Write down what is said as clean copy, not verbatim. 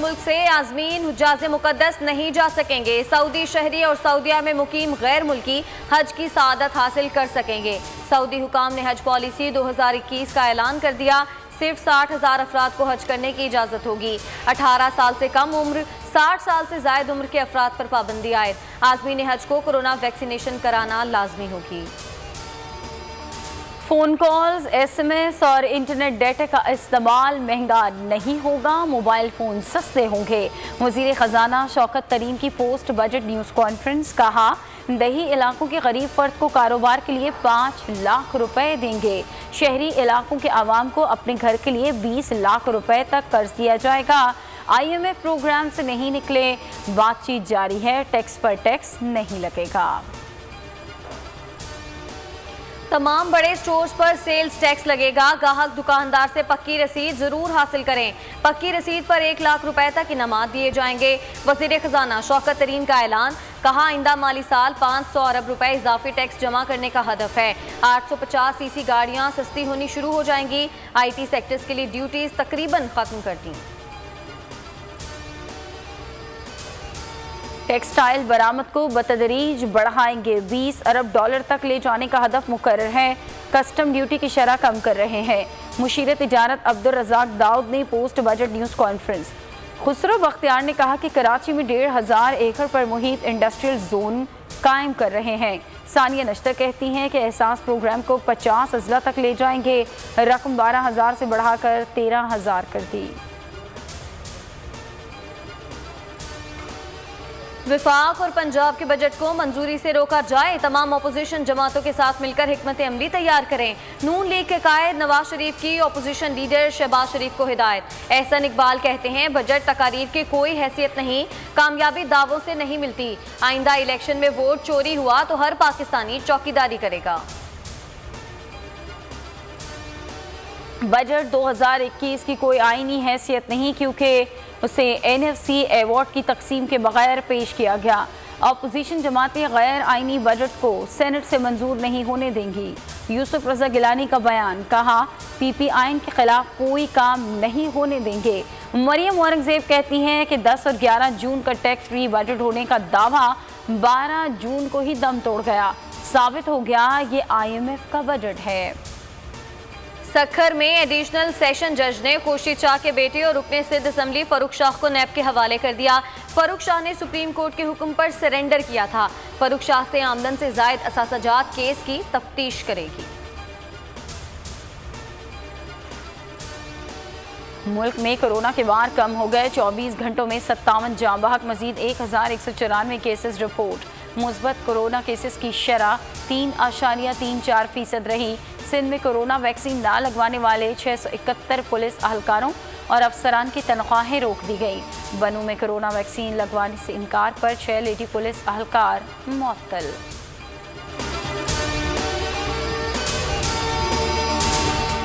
मुल्क से आज़मीन हुज्जाज मुक़द्दस नहीं जा सकेंगे। सऊदी शहरी और सऊदिया में मुकीम गैर मुल्की हज की सआदत हासिल कर सकेंगे। सऊदी हुकाम ने हज पॉलिसी 2021 का ऐलान कर दिया। सिर्फ 60,000 अफराद को हज करने की इजाज़त होगी। 18 साल से कम उम्र, 60 साल से ज़ायद उम्र के अफराद पर पाबंदी आयद। आज़मीन हज को कोरोना वैक्सीनेशन कराना लाजमी होगी। फ़ोन कॉल्स, SMS और इंटरनेट डेटा का इस्तेमाल महंगा नहीं होगा, मोबाइल फ़ोन सस्ते होंगे। वज़ीर ख़जाना शौकत तरीन की पोस्ट बजट न्यूज़ कॉन्फ्रेंस। कहा, दही इलाकों के गरीब फर्द को कारोबार के लिए 5 लाख रुपए देंगे। शहरी इलाकों के आवाम को अपने घर के लिए 20 लाख रुपए तक कर्ज दिया जाएगा। IMF प्रोग्राम से नहीं निकले, बातचीत जारी है, टैक्स पर टैक्स नहीं लगेगा। तमाम बड़े स्टोर्स पर सेल्स टैक्स लगेगा। ग्राहक दुकानदार से पक्की रसीद जरूर हासिल करें। पक्की रसीद पर 1 लाख रुपए तक इनामात दिए जाएंगे। वज़ीर ख़जाना शौकत तरीन का ऐलान। कहा, आइंदा माली साल 500 अरब रुपए इजाफी टैक्स जमा करने का हदफ है। 850 CC गाड़ियां सस्ती होनी शुरू हो जाएंगी। IT सेक्टर्स के लिए ड्यूटीज तकरीबन खत्म कर दी। टेक्सटाइल बरामद को बतदरीज बढ़ाएंगे। 20 अरब डॉलर तक ले जाने का हदफ मुकर्रर है। कस्टम ड्यूटी की शरह कम कर रहे हैं। मुशीर तिजारत अब्दुल रज़ाक दाऊद ने post budget news conference. Khusro Bakhtiyar ने कहा कि कराची में 1,500 एकड़ पर मुहित इंडस्ट्रियल जोन कायम कर रहे हैं। सानिया नश्तर कहती हैं कि एहसास प्रोग्राम को 50 अजला तक ले जाएंगे। रकम 12,000 से बढ़ाकर 13,000 कर दी। विफाक और पंजाब के बजट को मंजूरी से रोका जाए। तमाम अपोजिशन जमातों के साथ मिलकर हिकमत अमली तैयार करें। नून लीग के कायद नवाज शरीफ की अपोजिशन लीडर शहबाज शरीफ को हिदायत। एहसन इकबाल कहते हैं, बजट तकारीर की कोई हैसियत नहीं, कामयाबी दावों से नहीं मिलती। आइंदा इलेक्शन में वोट चोरी हुआ तो हर पाकिस्तानी चौकीदारी करेगा। बजट 2021 की कोई आईनी हैसियत नहीं, क्योंकि उसे NFC अवार्ड की तकसीम के बगैर पेश किया गया। अपोजिशन जमातें गैर आईनी बजट को सेनेट से मंजूर नहीं होने देंगी। यूसुफ रज़ा गिलानी का बयान। कहा, PP आइन के खिलाफ कोई काम नहीं होने देंगे। मरियम औरंगजेब कहती हैं कि 10 और 11 जून का टैक्स फ्री बजट होने का दावा 12 जून को ही दम तोड़ गया। साबित हो गया ये IMF का बजट है। सखर में एडिशनल सेशन जज ने खुर्शीद शाह के बेटे और रुकने सिंध असम्बली फरूख शाह को नैब के हवाले कर दिया। फरूख शाह ने सुप्रीम कोर्ट के हुक्म पर सरेंडर किया था। फरूख शाह से आमदन से जायद असासाजात केस की तफ्तीश करेगी। मुल्क में कोरोना के वार कम हो गए। 24 घंटों में 57 जाँ बहक, मजीद 1194 केसेस रिपोर्ट। मुस्बत कोरोना केसेस की शरह 3.34% रही। सिंध में कोरोना वैक्सीन ना लगवाने वाले 671 पुलिस अहलकारों और अफसरान की तनख्वाहें रोक दी गई। बनू में कोरोना वैक्सीन लगवाने से इनकार पर 6 लेडी पुलिस अहलकार मुअत्तल।